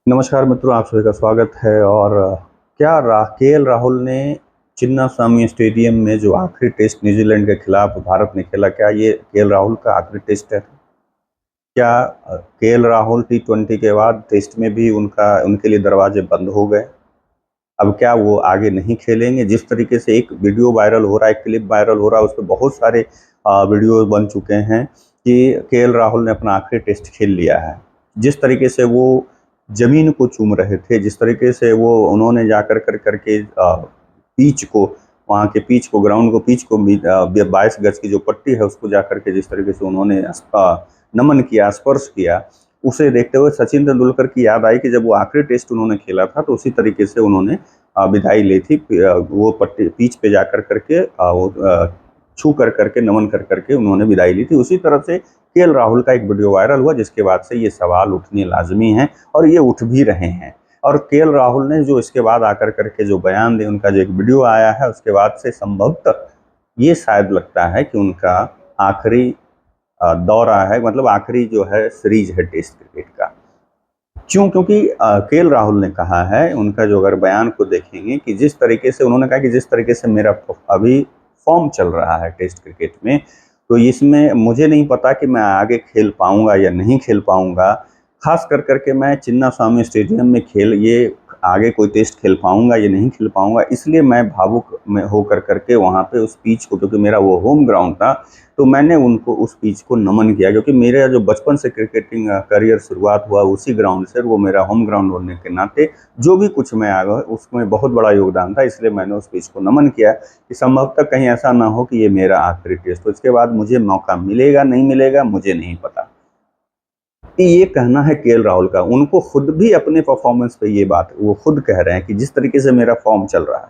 नमस्कार मित्रों, आप सभी का स्वागत है। और क्या केएल राहुल ने चिन्नास्वामी स्टेडियम में जो आखिरी टेस्ट न्यूजीलैंड के खिलाफ भारत ने खेला, क्या ये केएल राहुल का आखिरी टेस्ट है? क्या केएल राहुल टी20 के बाद टेस्ट में भी उनके लिए दरवाजे बंद हो गए? अब क्या वो आगे नहीं खेलेंगे? जिस तरीके से एक वीडियो वायरल हो रहा है, क्लिप वायरल हो रहा है, उस पर बहुत सारे वीडियो बन चुके हैं कि केएल राहुल ने अपना आखिरी टेस्ट खेल लिया है। जिस तरीके से वो जमीन को चूम रहे थे, जिस तरीके से वो उन्होंने जाकर कर करके पिच को, वहाँ के पिच को, ग्राउंड को, पिच को 22 गज की जो पट्टी है उसको जाकर के जिस तरीके से उन्होंने नमन किया, स्पर्श किया, उसे देखते हुए सचिन तेंदुलकर की याद आई कि जब वो आखिरी टेस्ट उन्होंने खेला था तो उसी तरीके से उन्होंने विदाई ली थी। वो पट्टी पिच पे जाकर करके वो छू कर करके, नमन कर करके उन्होंने विदाई ली थी। उसी तरह से केएल राहुल का एक वीडियो वायरल हुआ जिसके बाद से ये सवाल उठने लाजमी हैं और ये उठ भी रहे हैं। और केएल राहुल ने जो इसके बाद आकर करके जो बयान दिए, उनका जो एक वीडियो आया है उसके बाद से संभवतः ये शायद लगता है कि उनका आखिरी दौरा है, मतलब आखिरी जो है सीरीज है टेस्ट क्रिकेट का। क्यों? क्योंकि केएल राहुल ने कहा है, उनका जो अगर बयान को देखेंगे कि जिस तरीके से उन्होंने कहा कि जिस तरीके से मेरा अभी फॉर्म चल रहा है टेस्ट क्रिकेट में, तो इसमें मुझे नहीं पता कि मैं आगे खेल पाऊंगा या नहीं खेल पाऊंगा। खास कर करके मैं चिन्नास्वामी स्टेडियम में ये आगे कोई टेस्ट खेल पाऊंगा या नहीं खेल पाऊंगा, इसलिए मैं भावुक में होकर करके वहाँ पे उस पिच को, क्योंकि मेरा वो होम ग्राउंड था, तो मैंने उनको उस पिच को नमन किया। क्योंकि मेरा जो बचपन से क्रिकेटिंग करियर शुरुआत हुआ उसी ग्राउंड से, वो मेरा होम ग्राउंड होने के नाते जो भी कुछ मैं आगा उसमें बहुत बड़ा योगदान था, इसलिए मैंने उस पिच को नमन किया कि संभवतः कहीं ऐसा ना हो कि ये मेरा आखिरी टेस्ट हो। इसके बाद मुझे मौका मिलेगा नहीं मिलेगा मुझे नहीं पता। ये कहना है केएल राहुल का। उनको खुद भी अपने परफॉर्मेंस पे ये बात वो खुद कह रहे हैं कि जिस तरीके से मेरा फॉर्म चल रहा है,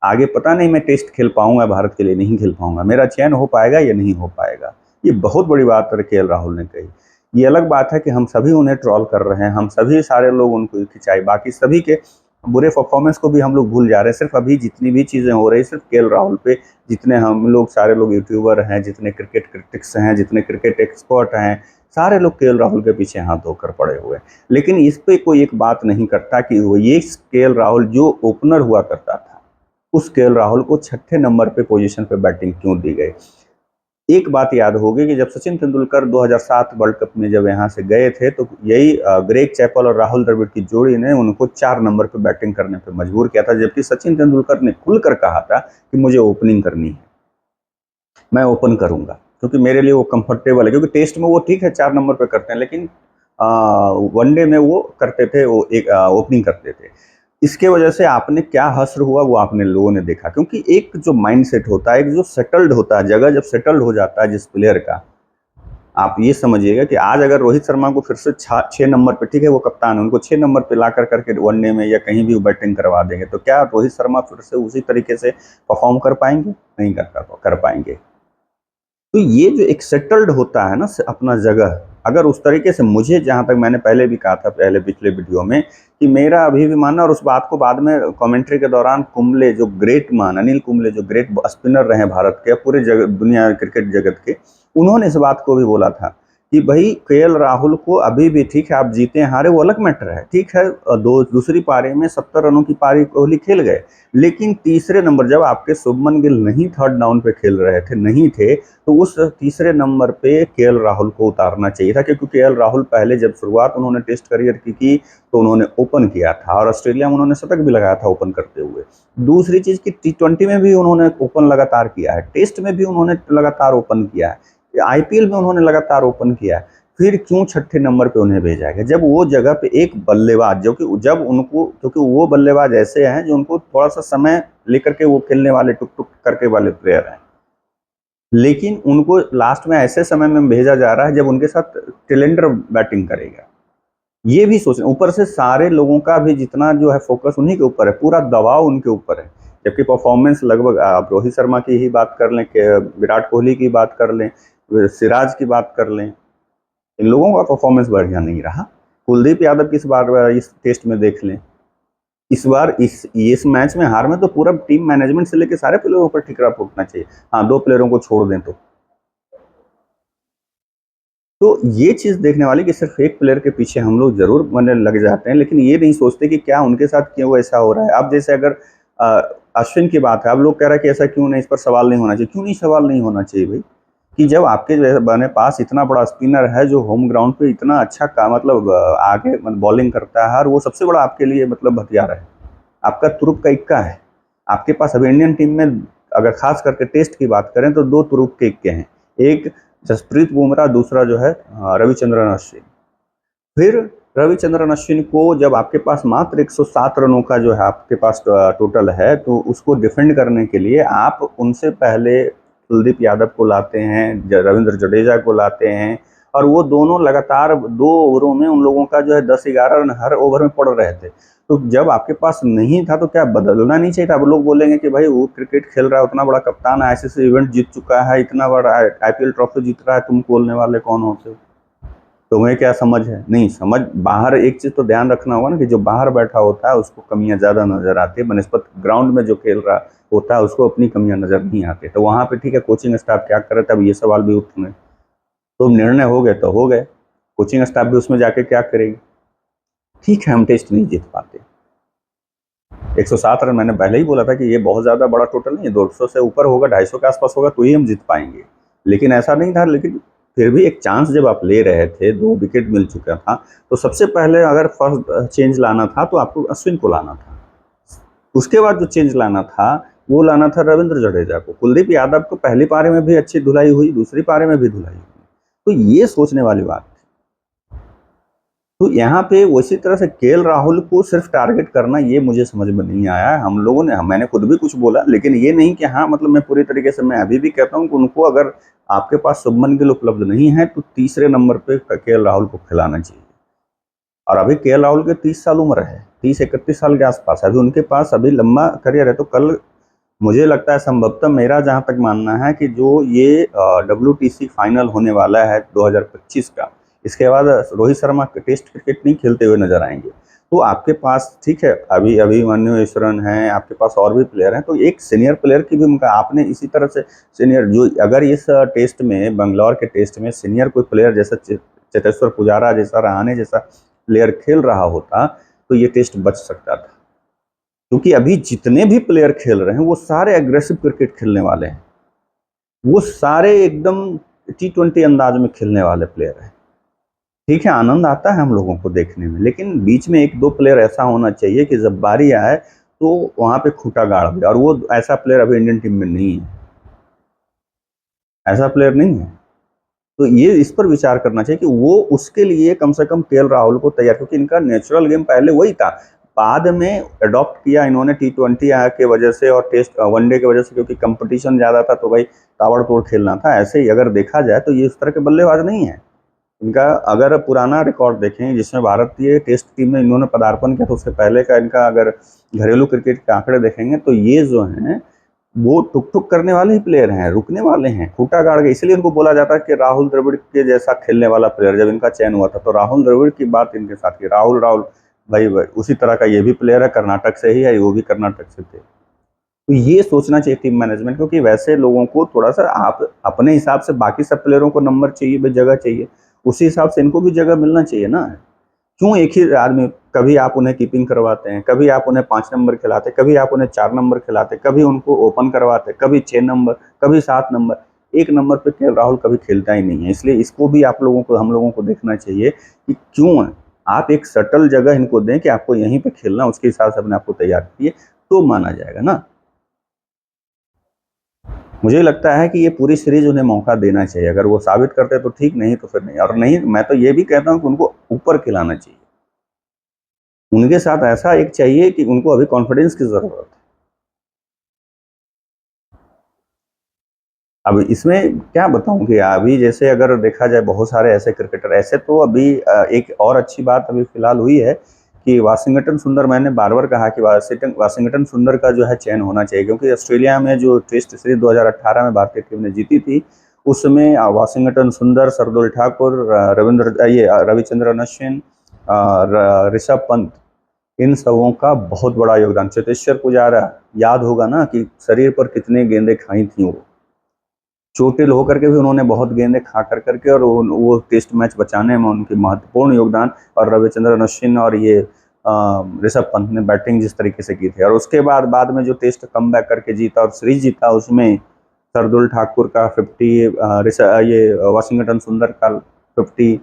आगे पता नहीं मैं टेस्ट खेल पाऊंगा, भारत के लिए नहीं खेल पाऊंगा, मेरा चयन हो पाएगा या नहीं हो पाएगा। ये बहुत बड़ी बात केएल राहुल ने कही। ये अलग बात है कि हम सभी उन्हें ट्रॉल कर रहे हैं, हम सभी सारे लोग उनको खिंचाई, बाकी सभी के बुरे परफॉर्मेंस को भी हम लोग भूल जा रहे हैं। सिर्फ अभी जितनी भी चीज़ें हो रही, सिर्फ केएल राहुल पे जितने हम लोग सारे लोग यूट्यूबर हैं, जितने क्रिकेट क्रिटिक्स हैं, जितने क्रिकेट एक्सपर्ट हैं, सारे लोग केएल राहुल के पीछे हाथ धोकर पड़े हुए हैं। लेकिन इस पे कोई एक बात नहीं करता कि वो ये केएल राहुल जो ओपनर हुआ करता था, उस केएल राहुल को छठे नंबर पे पोजीशन पे बैटिंग क्यों दी गई? एक बात याद होगी कि जब सचिन तेंदुलकर 2007 वर्ल्ड कप में जब यहाँ से गए थे, तो यही ग्रेग चैपल और राहुल द्रविड़ की जोड़ी ने उनको 4 नंबर पे बैटिंग करने पे मजबूर किया था, जबकि सचिन तेंदुलकर ने खुलकर कहा था कि मुझे ओपनिंग करनी है, मैं ओपन करूंगा, क्योंकि मेरे लिए वो कंफर्टेबल है। क्योंकि टेस्ट में वो ठीक है 4 नंबर पे करते हैं, लेकिन वनडे में वो करते थे, वो एक ओपनिंग करते थे। इसके वजह से आपने क्या हश्र हुआ वो आपने लोगों ने देखा। क्योंकि एक जो माइंडसेट होता है, एक जो सेटल्ड होता है, जगह जब सेटल्ड हो जाता है जिस प्लेयर का, आप ये समझिएगा कि आज अगर रोहित शर्मा को फिर से 6 नंबर पे, ठीक है वो कप्तान है, उनको 6 नंबर पे ला कर करके वनडे में या कहीं भी बैटिंग करवा देंगे, तो क्या रोहित शर्मा फिर से उसी तरीके से परफॉर्म कर पाएंगे? नहीं कर पाएंगे। तो ये जो एक सेटल्ड होता है ना अपना जगह, अगर उस तरीके से, मुझे जहाँ तक मैंने पहले भी कहा था पहले पिछले वीडियो में कि मेरा अभी भी मानना, और उस बात को बाद में कमेंट्री के दौरान कुंबले, जो ग्रेट मान अनिल कुंबले, जो ग्रेट स्पिनर रहे भारत के, पूरे दुनिया क्रिकेट जगत के, उन्होंने इस बात को भी बोला था कि भाई केएल राहुल को अभी भी, ठीक है आप जीते हारे वो अलग मैटर है, ठीक है दूसरी पारी में 70 रनों की पारी कोहली खेल गए, लेकिन तीसरे नंबर जब आपके शुभमन गिल नहीं थर्ड डाउन पे खेल रहे थे, नहीं थे, तो उस तीसरे नंबर पे केएल राहुल को उतारना चाहिए था। क्योंकि केएल राहुल पहले जब शुरुआत उन्होंने टेस्ट करियर की तो उन्होंने ओपन किया था और ऑस्ट्रेलिया में उन्होंने शतक भी लगाया था ओपन करते हुए। दूसरी चीज की टी20 में भी उन्होंने ओपन लगातार किया है, टेस्ट में भी उन्होंने लगातार ओपन किया है, आईपीएल में उन्होंने लगातार ओपन किया है। फिर क्यों छठे नंबर पे उन्हें भेजा गया, जब वो जगह पे एक बल्लेबाज, जो कि जब उनको, क्योंकि वो बल्लेबाज ऐसे हैं जो उनको थोड़ा सा समय लेकर के वो खेलने वाले, टुक टुक करके वाले प्लेयर हैं, लेकिन उनको लास्ट में ऐसे समय में भेजा जा रहा है जब उनके साथ टिलेंडर बैटिंग करेगा। ये भी सोचना, ऊपर से सारे लोगों का भी जितना जो है फोकस उन्हीं के ऊपर है, पूरा दबाव उनके ऊपर है। जबकि परफॉर्मेंस लगभग, आप रोहित शर्मा की ही बात कर लें, विराट कोहली की बात कर लें, सिराज की बात कर लें, इन लोगों का परफॉर्मेंस बढ़िया नहीं रहा। कुलदीप यादव की इस बार इस टेस्ट में देख लें, इस बार इस मैच में हार में तो पूरा टीम मैनेजमेंट से लेकर सारे प्लेयरों पर ठिकरा फूटना चाहिए। हाँ, 2 प्लेयरों को छोड़ दें तो तो ये चीज़ देखने वाली कि सिर्फ एक प्लेयर के पीछे हम लोग ज़रूर मने लग जाते हैं, लेकिन ये नहीं सोचते कि क्या उनके साथ क्यों ऐसा हो रहा है। अब जैसे अगर अश्विन की बात है, अब लोग कह रहे हैं कि ऐसा क्यों नहीं, इस पर सवाल नहीं होना चाहिए। क्यों नहीं सवाल नहीं होना चाहिए भाई? कि जब आपके जो है बने पास इतना बड़ा स्पिनर है जो होम ग्राउंड पे इतना अच्छा का मतलब आगे मतलब बॉलिंग करता है और वो सबसे बड़ा आपके लिए मतलब हथियार है। आपका तुरुप का इक्का है। आपके पास अभी इंडियन टीम में अगर खास करके टेस्ट की बात करें तो 2 तुरुप के इक्के हैं। एक जसप्रीत बुमराह, दूसरा जो है रविचंद्रन अश्विन। फिर रविचंद्रन अश्विन को जब आपके पास मात्र 107 रनों का जो है आपके पास टोटल है, तो उसको डिफेंड करने के लिए आप उनसे पहले कुलदीप यादव को लाते हैं, रविंद्र जडेजा को लाते हैं, और वो दोनों लगातार 2 ओवरों में उन लोगों का जो है 10-11 रन हर ओवर में पड़ रहे थे। तो जब आपके पास नहीं था तो क्या बदलना नहीं चाहिए था? अब लोग बोलेंगे कि भाई वो क्रिकेट खेल रहा है, उतना बड़ा कप्तान है, ICC इवेंट जीत चुका है, इतना बड़ा IPL ट्रॉफी जीत रहा है, तुम बोलने वाले कौन होते हो? तुम्हें क्या समझ है? नहीं समझ। बाहर एक चीज तो ध्यान रखना होगा ना कि जो बाहर बैठा होता है उसको कमियां ज्यादा नजर आती है बनस्पत ग्राउंड में जो खेल रहा होता है उसको अपनी कमियां नजर नहीं आती। तो वहां पे ठीक है, कोचिंग स्टाफ क्या करे, तब ये सवाल भी उठने तो निर्णय हो गए तो हो गए। कोचिंग स्टाफ भी उसमें जाके क्या करेगी? ठीक है, हम टेस्ट नहीं जीत पाते। 107 रन मैंने पहले ही बोला था कि ये बहुत ज्यादा बड़ा टोटल नहीं है, 200 से ऊपर होगा, 250 के आसपास होगा तो ही हम जीत पाएंगे। लेकिन ऐसा नहीं था। लेकिन फिर भी एक चांस जब आप ले रहे थे, 2 विकेट मिल चुका था, तो सबसे पहले अगर फर्स्ट चेंज लाना था तो आपको अश्विन को लाना था। उसके बाद जो चेंज लाना था वो लाना था रविंद्र जडेजा को। कुलदीप यादव को पहली पारी में भी अच्छी धुलाई हुई, दूसरी पारी में भी धुलाई हुई। तो ये सोचने वाली बात। तो यहाँ पे उसी तरह से केएल राहुल को सिर्फ टारगेट करना, ये मुझे समझ में नहीं आया है। हम लोगों ने, मैंने खुद भी कुछ बोला, लेकिन ये नहीं कि हाँ मतलब मैं पूरी तरीके से, मैं अभी भी कहता हूँ कि उनको अगर आपके पास शुभमन गिल उपलब्ध नहीं है तो तीसरे नंबर पे केएल राहुल को खिलाना चाहिए। और अभी केएल राहुल के 30 साल उम्र है, 30-31 साल के आसपास, अभी उनके पास अभी लंबा करियर है। तो कल मुझे लगता है, संभवतः मेरा जहां तक मानना है कि जो ये WTC फाइनल होने वाला है 2025 का, इसके बाद रोहित शर्मा टेस्ट क्रिकेट नहीं खेलते हुए नजर आएंगे। तो आपके पास ठीक है, अभी अभिमन्यु ईश्वरन है, आपके पास और भी प्लेयर हैं, तो एक सीनियर प्लेयर की भी उनका आपने इसी तरह से सीनियर, जो अगर इस टेस्ट में, बंगलौर के टेस्ट में सीनियर कोई प्लेयर जैसा चेतेश्वर पुजारा जैसा, रहाणे जैसा प्लेयर खेल रहा होता तो ये टेस्ट बच सकता था। क्योंकि अभी जितने भी प्लेयर खेल रहे हैं वो सारे एग्रेसिव क्रिकेट खेलने वाले हैं, वो सारे एकदम T20 अंदाज में खेलने वाले प्लेयर हैं। ठीक है, आनंद आता है हम लोगों को देखने में, लेकिन बीच में 1-2 प्लेयर ऐसा होना चाहिए कि जब बारी आए तो वहां पे खूंटा गाड़ दे, और वो ऐसा प्लेयर अभी इंडियन टीम में नहीं है। ऐसा प्लेयर नहीं है। तो ये इस पर विचार करना चाहिए कि वो उसके लिए कम से कम केएल राहुल को तैयार, क्योंकि इनका नेचुरल गेम पहले वही था। बाद में अडॉप्ट किया इन्होंने T20 के वजह से और टेस्ट वनडे की वजह से, क्योंकि कंपटीशन ज्यादा था तो भाई ताबड़तोड़ खेलना था। ऐसे ही अगर देखा जाए तो ये उस तरह के बल्लेबाज नहीं है। इनका अगर पुराना रिकॉर्ड देखें जिसमें भारतीय टेस्ट टीम में इन्होंने पदार्पण किया, तो उससे पहले का इनका अगर घरेलू क्रिकेट के आंकड़े देखेंगे तो ये जो हैं वो टुक टुक करने वाले ही प्लेयर हैं, रुकने वाले हैं, खूंटा गाड़ के। इसलिए इनको बोला जाता है कि राहुल द्रविड़ के जैसा खेलने वाला प्लेयर। जब इनका चयन हुआ था तो राहुल द्रविड़ की बात इनके साथ की, राहुल राहुल भाई भाई उसी तरह का ये भी प्लेयर है, कर्नाटक से ही है, वो भी कर्नाटक से थे। तो ये सोचना चाहिए टीम मैनेजमेंट, क्योंकि वैसे लोगों को थोड़ा सा आप अपने हिसाब से, बाकी सब प्लेयरों को नंबर चाहिए भाई, जगह चाहिए, उसी हिसाब से इनको भी जगह मिलना चाहिए ना। क्यों एक ही आदमी, कभी आप उन्हें कीपिंग करवाते हैं, कभी आप उन्हें 5 नंबर खिलाते, कभी आप उन्हें 4 नंबर खिलाते, कभी उनको ओपन करवाते, कभी 6 नंबर, कभी 7 नंबर। 1 नंबर पे केएल राहुल कभी खेलता ही नहीं है। इसलिए इसको भी आप लोगों को, हम लोगों को देखना चाहिए कि क्यों है। आप एक सटल जगह इनको दें कि आपको यहीं पे खेलना, उसके हिसाब से अपने आपको तैयार कीजिए, तो माना जाएगा ना। मुझे लगता है कि ये पूरी सीरीज उन्हें मौका देना चाहिए। अगर वो साबित करते तो ठीक, नहीं तो फिर नहीं। और नहीं, मैं तो ये भी कहता हूँ कि उनको ऊपर खिलाना चाहिए। उनके साथ ऐसा एक चाहिए कि उनको अभी कॉन्फिडेंस की जरूरत है। अब इसमें क्या बताऊं कि अभी जैसे अगर देखा जाए, बहुत सारे ऐसे क्रिकेटर ऐसे, तो अभी एक और अच्छी बात अभी फिलहाल हुई है कि वाशिंगटन सुंदर, मैंने बार बार कहा कि वाशिंगटन सुंदर का जो है चयन होना चाहिए, क्योंकि ऑस्ट्रेलिया में जो टेस्ट सीरीज 2018 में भारतीय टीम ने जीती थी, उसमें वाशिंगटन सुंदर, शार्दुल ठाकुर, रविचंद्रन अश्विन, ऋषभ पंत, इन सबों का बहुत बड़ा योगदान। चेतेश्वर पुजारा, याद होगा ना कि शरीर पर कितने गेंदें खाई थी वो। चोटिल होकर के भी उन्होंने बहुत गेंदें खा कर करके और वो टेस्ट मैच बचाने में उनकी महत्वपूर्ण योगदान, और रविचंद्रन अश्विन और ये ऋषभ पंत ने बैटिंग जिस तरीके से की थी, और उसके बाद में जो टेस्ट कम बैक करके जीता और सीरीज जीता, उसमें शार्दुल ठाकुर का 50, ये वाशिंगटन सुंदर का 50।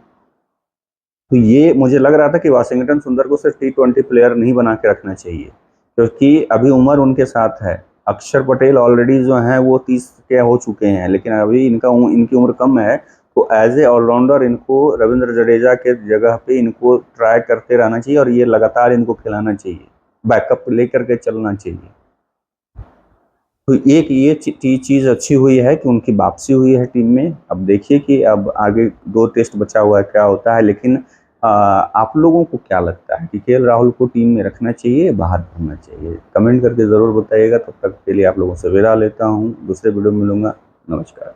तो ये मुझे लग रहा था कि वाशिंगटन सुंदर को सिर्फ T20 प्लेयर नहीं बना के रखना चाहिए, क्योंकि अभी उम्र उनके साथ है। अक्षर पटेल ऑलरेडी जो हैं वो 30 के हो चुके हैं, लेकिन अभी इनकी उम्र कम है। तो एज ए ऑलराउंडर इनको रविंद्र जडेजा के जगह पे इनको ट्राई करते रहना चाहिए और ये लगातार इनको खिलाना चाहिए, बैकअप लेकर के चलना चाहिए। तो एक ये चीज़ अच्छी हुई है कि उनकी वापसी हुई है टीम में। अब देखिए कि अब आगे 2 टेस्ट बचा हुआ है, क्या होता है। लेकिन आप लोगों को क्या लगता है कि केएल राहुल को टीम में रखना चाहिए या बाहर होना चाहिए? कमेंट करके ज़रूर बताइएगा। तब तक के लिए आप लोगों से विदा लेता हूँ, दूसरे वीडियो में मिलूँगा। नमस्कार।